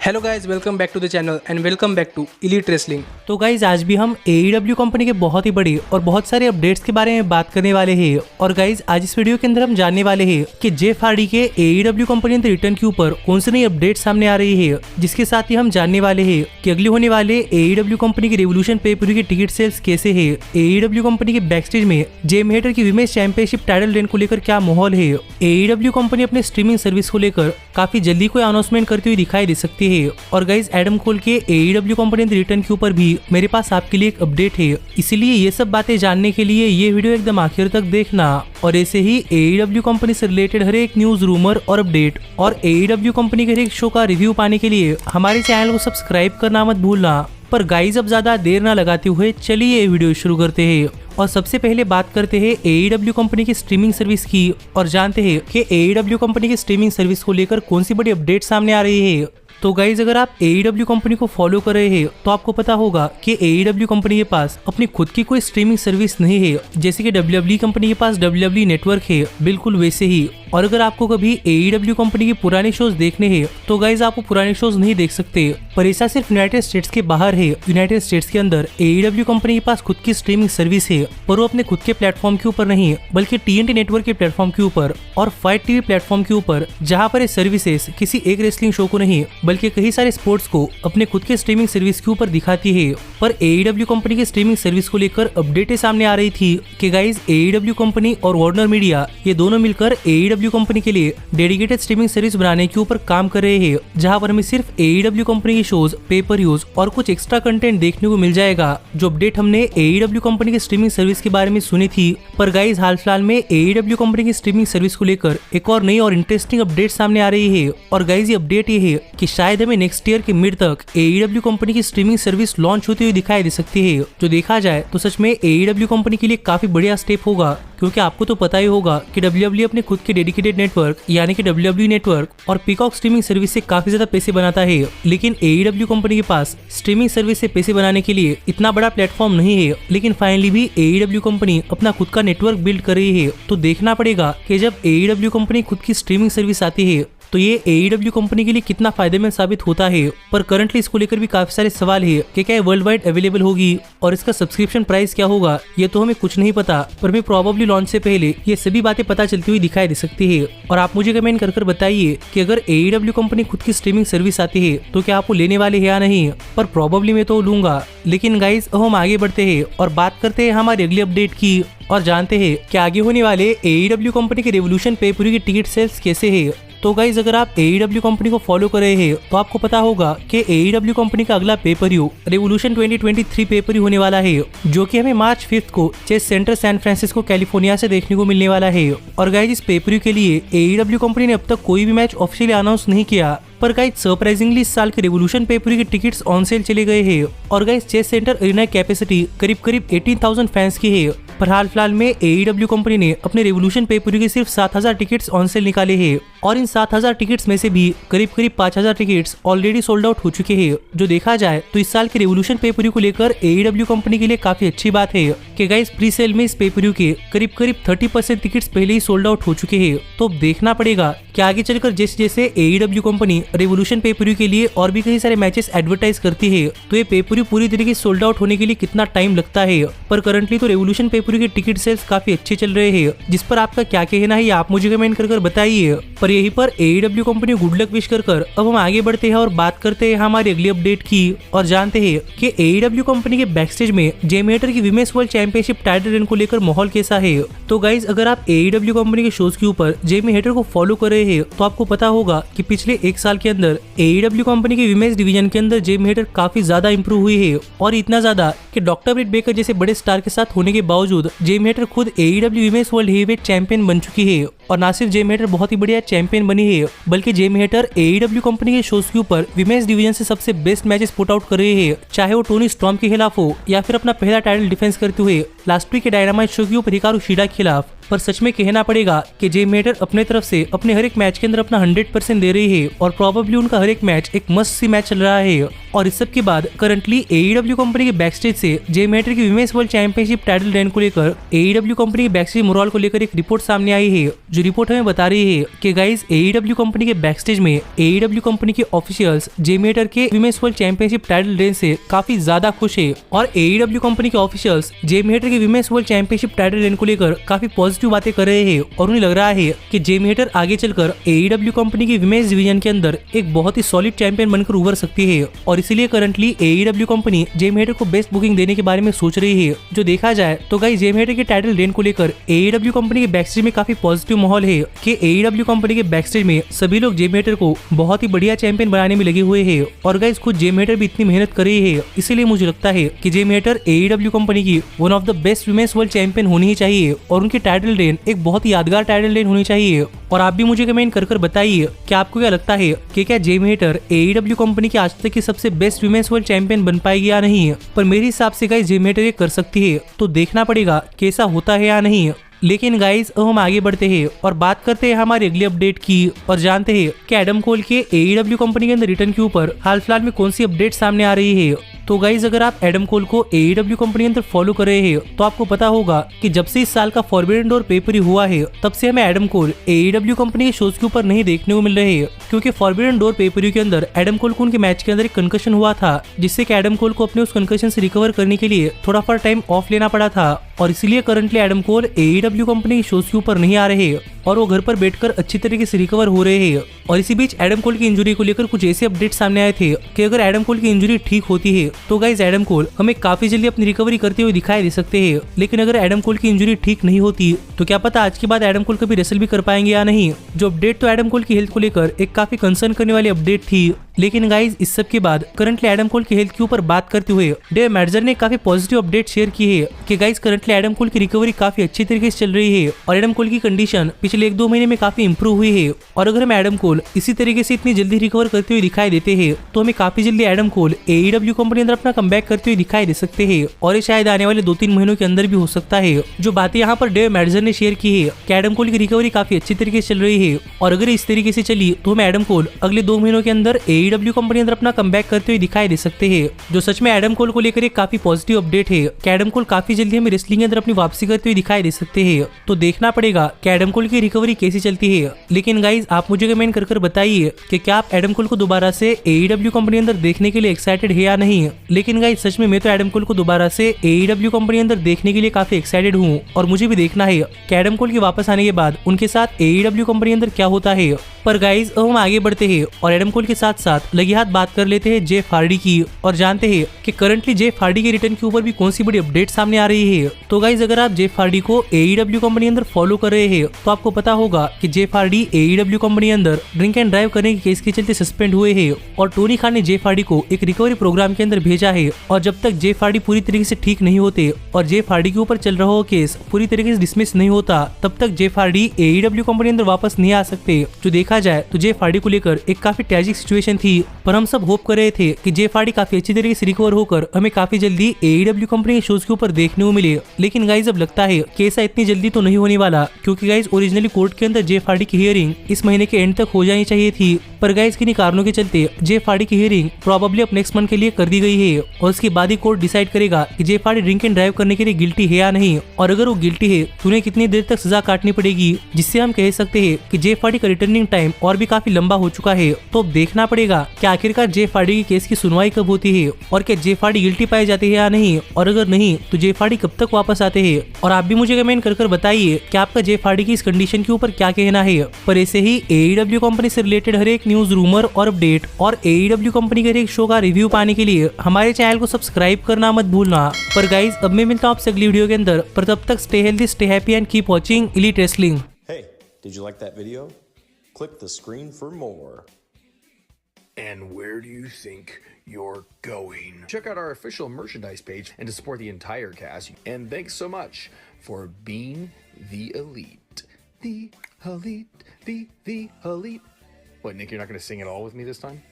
Hello guys, welcome back to the channel and welcome back to elite wrestling. तो guys आज भी हम AEW company के बहुत ही बड़े और बहुत सारे अपडेट्स के बारे में बात करने वाले हैं। और गाइज आज इस वीडियो के अंदर हम जानने वाले हैं कि जेफ हार्डी के AEW कंपनी के रिटर्न के ऊपर कौन सी नई अपडेट सामने आ रही है, जिसके साथ ही हम जानने वाले हैं कि अगले होने वाले AEW कंपनी के रेवोल्यूशन पे-पर-व्यू की टिकट सेल्स कैसे है, AEW कंपनी के बैकस्टेज में जेम हेटर की विमेंस चैंपियनशिप टाइटल रेन को लेकर क्या माहौल है, AEW कंपनी अपने स्ट्रीमिंग सर्विस को लेकर काफी जल्दी कोई अनाउंसमेंट करती हुई दिखाई दे सकती है। और गाइज एडम कोल के AEW कंपनी के रिटर्न के ऊपर भी मेरे पास आपके लिए एक अपडेट है, इसीलिए ये सब बातें जानने के लिए ये वीडियो एकदम आखिर तक देखना। और ऐसे ही AEW कंपनी से रिलेटेड हर एक न्यूज, रूमर और अपडेट और AEW कंपनी के हर एक शो का रिव्यू पाने के लिए हमारे चैनल को सब्सक्राइब करना मत भूलना। पर गाइज अब ज्यादा देर ना लगाते हुए चलिए ये वीडियो शुरू करते हैं। और सबसे पहले बात करते हैं AEW कंपनी की स्ट्रीमिंग सर्विस की और जानते हैं कि AEW कंपनी की स्ट्रीमिंग सर्विस को लेकर कौन सी बड़ी अपडेट सामने आ रही है। तो गाइज अगर आप AEW कंपनी को फॉलो कर रहे हैं तो आपको पता होगा कि AEW कंपनी के पास अपनी खुद की कोई स्ट्रीमिंग सर्विस नहीं है, जैसे कि WWE कंपनी के पास WWE नेटवर्क है, बिल्कुल वैसे ही। और अगर आपको कभी AEW कंपनी के पुराने शोज देखने हैं तो गाइज आप वो पुराने शोज नहीं देख सकते, पर ऐसा सिर्फ यूनाइटेड स्टेट्स के बाहर है। यूनाइटेड स्टेट्स के अंदर AEW कंपनी के पास खुद की स्ट्रीमिंग सर्विस है, पर वो अपने खुद के प्लेटफॉर्म के ऊपर नहीं बल्कि TNT नेटवर्क के प्लेटफॉर्म के ऊपर और फाइट टीवी प्लेटफॉर्म के ऊपर, जहाँ पर ये सर्विसेज किसी एक रेसलिंग शो को नहीं बल्कि कई सारे स्पोर्ट्स को अपने खुद के स्ट्रीमिंग सर्विस के ऊपर दिखाती है। पर AEW कंपनी की स्ट्रीमिंग सर्विस को लेकर अपडेटें सामने आ रही थी कि गाइज AEW कंपनी और वार्नर मीडिया ये दोनों मिलकर AEW कंपनी के लिए डेडिकेटेड स्ट्रीमिंग सर्विस बनाने के ऊपर काम कर रहे हैं, जहां पर हमें सिर्फ AEW कंपनी के शोज, पेपर-व्यूज और कुछ एक्स्ट्रा कंटेंट देखने को मिल जाएगा। जो अपडेट हमने AEW कंपनी की स्ट्रीमिंग सर्विस के बारे में सुनी थी, पर गाइज हाल फिलहाल में AEW कंपनी की स्ट्रीमिंग सर्विस को लेकर एक और नई और इंटरेस्टिंग अपडेट सामने आ रही है। और गाइज ये अपडेट ये है कि शायद हमें नेक्स्ट ईयर के मिड तक AEW कंपनी की स्ट्रीमिंग सर्विस लॉन्च होती हुई दिखाई दे सकती है। जो देखा जाए तो सच में AEW कंपनी के लिए काफी बढ़िया स्टेप होगा, क्योंकि आपको तो पता ही होगा कि WWE अपने खुद के डेडिकेटेड नेटवर्क यानी कि WWE नेटवर्क और पीकॉक स्ट्रीमिंग सर्विस से काफी ज्यादा पैसे बनाता है, लेकिन AEW कंपनी के पास स्ट्रीमिंग सर्विस से पैसे बनाने के लिए इतना बड़ा प्लेटफॉर्म नहीं है। लेकिन फाइनली भी AEW कंपनी अपना खुद का नेटवर्क बिल्ड कर रही है, तो देखना पड़ेगा कि जब AEW कंपनी खुद की स्ट्रीमिंग सर्विस आती है तो ये AEW कंपनी के लिए कितना फायदेमंद साबित होता है। पर करंटली इसको लेकर भी काफी सारे सवाल है कि क्या वर्ल्ड वाइड अवेलेबल होगी और इसका सब्सक्रिप्शन प्राइस क्या होगा, ये तो हमें कुछ नहीं पता, पर भी प्रोबेबली लॉन्च से पहले ये सभी बातें पता चलती हुई दिखाई दे सकती है। और आप मुझे कमेंट कर बताइए कि अगर AEW कंपनी खुद की स्ट्रीमिंग सर्विस आती है तो क्या आपको लेने वाले है या नहीं, पर प्रोबेबली मैं तो लूंगा। लेकिन गाइज अब हम आगे बढ़ते हैं और बात करते हैं हमारे अगली अपडेट की और जानते हैं कि आगे होने वाले AEW कंपनी के रेवोल्यूशन पे-पर-व्यू की टिकट सेल्स कैसे है। तो गाइज अगर आप AEW कंपनी को फॉलो कर रहे हैं तो आपको पता होगा कि AEW कंपनी का अगला पे-पर-व्यू रेवोल्यूशन 2023 पे-पर-व्यू होने वाला है, जो कि हमें मार्च 5 को Chase Center San Francisco California से देखने को मिलने वाला है। और गाइज इस पे-पर-व्यू के लिए AEW कंपनी ने अब तक कोई भी मैच ऑफिशियली अनाउंस नहीं किया, पर गाइज सरप्राइजिंगली इस साल के रेवोल्यूशन पे-पर-व्यू के टिकट्स ऑन सेल चले गए हैं। और guys Chase Center arena capacity करीब 18,000 फैंस की है, पर हाल फिलहाल में AEW कंपनी ने अपने रेवोल्यूशन पे-पर-व्यू के सिर्फ 7,000 टिकट्स ऑन सेल निकाले हैं और इन 7,000 टिकट्स में से भी करीब 5,000 टिकट्स ऑलरेडी सोल्ड आउट हो चुके हैं। जो देखा जाए तो इस साल के रेवोल्यूशन पे-पर-व्यू को लेकर AEW कंपनी के लिए काफी अच्छी बात है कि गाइस प्री सेल में इस पे-पर-व्यू के करीब 30% टिकट्स पहले ही सोल्ड आउट हो चुके हैं। तो देखना पड़ेगा कि आगे चलकर जैसे जैसे AEW कंपनी रेवोल्यूशन पे-पर-व्यू के लिए और भी कई सारे मैचेस एडवर्टाइज करती है तो ये पे-पर-व्यू पूरी तरीके से सोल्ड आउट होने के लिए कितना टाइम लगता है। पर करंटली तो रेवोल्यूशन पे-पर-व्यू के टिकट सेल्स काफी अच्छे चल रहे हैं, जिस पर आपका क्या कहना है आप मुझे कमेंट कर बताइए। पर यहीं पर AEW company good luck wish कर अब हम आगे बढ़ते हैं और बात करते हैं हमारी अगली अपडेट की और जानते हैं कि AEW कंपनी के बैकस्टेज में जेम हेटर की women's world championship title reign को लेकर माहौल कैसा है। तो गाइज अगर आप AEW कंपनी के शोज के ऊपर जेमी हेटर को फॉलो कर रहे हैं तो आपको पता होगा कि पिछले एक साल के अंदर AEW कंपनी की विमेंस डिवीजन के अंदर जेमी हेटर काफी ज्यादा इंप्रूव हुई है, और इतना ज्यादा कि डॉक्टर ब्रिट बेकर जैसे बड़े स्टार के साथ होने के बावजूद जेमी हेटर खुद AEW women's world heavyweight champion बन चुकी है। और ना सिर्फ जेम हेटर बहुत ही बढ़िया चैंपियन बनी है, बल्कि जेम हेटर AEW कंपनी के शोज के ऊपर विमेंस डिवीजन से सबसे बेस्ट मैचेस पुट आउट कर रहे हैं, चाहे वो टोनी स्टॉर्म के खिलाफ हो या फिर अपना पहला टाइटल डिफेंस करते हुए लास्ट वीक के डायनामाइट शो के ऊपर हिकारू शिडा के खिलाफ। पर सच में कहना पड़ेगा कि जेम हेटर अपने तरफ से अपने हर एक मैच के अंदर अपना 100% दे रही है और प्रोबेबली उनका हर एक मैच एक मस्ट सी मैच चल रहा है। और इस सब के बाद करंटली AEW कंपनी के बैकस्टेज से जे मैटर की women's world championship title reign को लेकर AEW कंपनी के बैकस्टेज मोरल को लेकर एक रिपोर्ट सामने आई है, जो रिपोर्ट हमें बता रही है कि गाइस AEW कंपनी के बैकस्टेज में AEW कंपनी के ऑफिशियल्स जे मैटर के women's world championship title reign से काफी ज्यादा खुश है और AEW कंपनी के ऑफिशियल्स जे मैटर के women's world championship title reign को लेकर काफी पॉजिटिव बातें कर रहे हैं और उन्हें लग रहा है कि जे मैटर आगे चलकर AEW कंपनी की विमेंस डिवीजन के अंदर एक बहुत ही सॉलिड चैंपियन बनकर उभर सकती है और इसीलिए करंटली AEW कंपनी जे मैटर को बेस्ट बुकिंग देने के बारे में सोच रही है। जो देखा जाए तो गाइस जे मैटर के टाइटल रेन को लेकर AEW कंपनी के बैकस्टेज में काफी पॉजिटिव माहौल है कि AEW कंपनी के बैकस्टेज में सभी लोग जे मैटर को बहुत ही बढ़िया चैंपियन बनाने में लगे हुए हैं और गाइस खुद जे मैटर भी इतनी मेहनत कर रही है, इसीलिए मुझे लगता है कि जे मैटर AEW कंपनी की one of the best women's world champion होनी ही चाहिए और उनकी टाइटल रेन एक बहुत ही यादगार टाइटल रेन होनी चाहिए। और आप भी मुझे कमेंट कर बताइए कि आपको क्या लगता है कि क्या जे मैटर AEW कंपनी की आज तक की सबसे बेस्ट विमेंस वर्ल्ड चैंपियन बन पाएगी या नहीं। पर मेरे हिसाब से गाइस जे मैटर ये कर सकती है, तो देखना पड़ेगा कैसा होता है या नहीं। लेकिन गाइस अब हम आगे बढ़ते हैं और बात करते हैं हमारी अगली अपडेट की और जानते हैं कि एडम कोल के AEW कंपनी के अंदर रिटर्न के ऊपर हाल फिलहाल में कौन सी अपडेट सामने आ रही है। तो गाइज अगर आप एडम कोल को AEW कंपनी के अंदर फॉलो कर रहे हैं तो आपको पता होगा कि जब से इस साल का फॉरबिडन डोर पेपर हुआ है तब से हमें एडम कोल AEW कंपनी के शोज के ऊपर नहीं देखने को मिल रहे हैं, क्योंकि फॉरबिडन डोर पेपर के अंदर एडम कोल को उनके मैच के अंदर एक कंकशन हुआ था, जिससे कि एडम कोल को अपने उस कंकशन से रिकवर करने के लिए थोड़ा फॉर टाइम ऑफ लेना पड़ा था और इसीलिए currently Adam Cole AEW company के शोज के ऊपर नहीं आ रहे और वो घर पर बैठकर अच्छी तरीके से रिकवर हो रहे हैं। और इसी बीच एडम कोल की इंजरी को लेकर कुछ ऐसे अपडेट सामने आए थे कि अगर एडम कोल की इंजरी ठीक होती है तो गाइज एडम कोल हमें काफी जल्दी अपनी रिकवरी करते हुए दिखाई दे सकते हैं। लेकिन अगर एडम कोल की इंजरी ठीक नहीं होती तो क्या पता आज के बाद एडम कोल कभी रेसल भी कर पाएंगे या नहीं। जो अपडेट तो एडम कोल की हेल्थ को लेकर एक काफी कंसर्न करने वाली अपडेट थी, लेकिन गाइज इस सब के बाद करंटली एडम कोल की हेल्थ के ऊपर बात करते हुए डेव मैडजर ने काफी पॉजिटिव अपडेट शेयर की है कि गाइज करंटली एडम कोल की रिकवरी काफी अच्छी तरीके से चल रही है और एडम कोल की कंडीशन पिछले 1-2 महीने में काफी इंप्रूव हुई है। और अगर हम एडम कोल इसी तरीके से इतनी जल्दी रिकवर करते हुए दिखाई देते हैं तो हमें काफी जल्दी एडम कोल AEW कंपनी अंदर अपना कमबैक करते हुए दिखाई दे सकते हैं और ये शायद आने वाले 2-3 महीनों के अंदर भी हो सकता है। जो बातें यहाँ पर डेव मैडजर ने शेयर की है कि एडम कोल की रिकवरी काफी अच्छी तरीके से चल रही है और अगर इस तरीके से चली तो हम एडम कोल अगले 2 महीनों के अंदर AEW कंपनी अंदर अपना कमबैक करते हुए दिखाई दे सकते हैं। जो सच में एडम कोल को लेकर एक काफी पॉजिटिव अपडेट है कि एडम कोल काफी जल्दी हमें रेसलिंग के अंदर अपनी वापसी करते हुए दिखाई दे सकते हैं। तो देखना पड़ेगा कि एडम कोल की रिकवरी कैसी चलती है। लेकिन गाइज आप मुझे कमेंट कर बताइए कि क्या आप एडम कोल को दोबारा से AEW कंपनी अंदर देखने के लिए एक्साइटेड है या नहीं। लेकिन गाइज सच में मैं तो एडम कोल को दोबारा से AEW कंपनी अंदर देखने के लिए काफी एक्साइटेड हूँ और मुझे भी देखना है कि एडम कोल के वापस आने के बाद उनके साथ AEW कंपनी अंदर क्या होता है। पर गाइज अब हम आगे बढ़ते हैं और एडम कोल के साथ साथ लगी हाथ बात कर लेते हैं जेफ हार्डी की और जानते हैं कि करंटली जेफ हार्डी के रिटर्न के ऊपर भी कौन सी बड़ी अपडेट सामने आ रही है। तो गाइज अगर आप जेफ हार्डी को AEW कंपनी अंदर फॉलो कर रहे हैं तो आपको पता होगा कि जेफ हार्डी AEW कंपनी अंदर ड्रिंक एंड ड्राइव करने के केस के चलते सस्पेंड हुए हैं और टोनी खान ने जेफ हार्डी को एक रिकवरी प्रोग्राम के अंदर भेजा है और जब तक जेफ हार्डी पूरी तरीके से ठीक नहीं होते और जेफ हार्डी के ऊपर चल रहा हो केस पूरी तरीके से डिसमिस नहीं होता तब तक जेफ हार्डी AEW कंपनी अंदर वापस नहीं आ सकते। जो देखा जाए तो जेफ हार्डी को लेकर एक काफी ट्रेजिक सिचुएशन थी, पर हम सब होप कर रहे थे कि जेफ हार्डी काफी अच्छी तरीके से रिकवर होकर हमें काफी जल्दी AEW कंपनी के शोज के ऊपर देखने को मिले। लेकिन गाइज अब लगता है कि ऐसा इतनी जल्दी तो नहीं होने वाला, क्योंकि गाइज ओरिजिनली कोर्ट के अंदर जेफ हार्डी की हियरिंग इस महीने के एंड तक हो जानी चाहिए थी, पर गाइज किन्हीं कारणों के चलते जेफ हार्डी की हियरिंग प्रोबेबली अब नेक्स्ट मंथ के लिए कर दी गई है और उसके बाद ही कोर्ट डिसाइड करेगा कि Jeff Hardy drink and drive करने के लिए गिल्टी है या नहीं, और अगर वो गिल्टी है तो उन्हें कितनी देर तक सजा काटनी पड़ेगी, जिससे हम कह सकते हैं कि जेफ हार्डी का रिटर्निंग टाइम और भी काफी लंबा हो चुका है। तो अब देखना पड़ेगा कि आखिरकार जेफ हार्डी के केस की सुनवाई कब होती है और क्या जेफ हार्डी गिल्टी पाए जाते हैं या नहीं, और अगर नहीं तो जेफ हार्डी कब तक वापस आते हैं। और आप भी मुझे कमेंट कर बताइए कि आपका जेफ हार्डी की इस कंडीशन के ऊपर क्या कहना है। पर ऐसे ही AEW कंपनी से रिलेटेड हर एक न्यूज, रूमर और अपडेट और AEW कंपनी के हर एक शो का रिव्यू पाने के लिए हमारे चैनल को सब्सक्राइब करना मत भूलना। पर गाइज अब मैं मिलता हूँ आपसे अगली वीडियो के अंदर, पर तब तक stay healthy, stay happy and keep watching elite wrestling. Hey, did you like that video? Click the screen for more. And where do you think you're going? Check out our official merchandise page and to support the entire cast. And thanks so much for being the elite. The elite, the elite. What, Nick, you're not going to sing it all with me this time?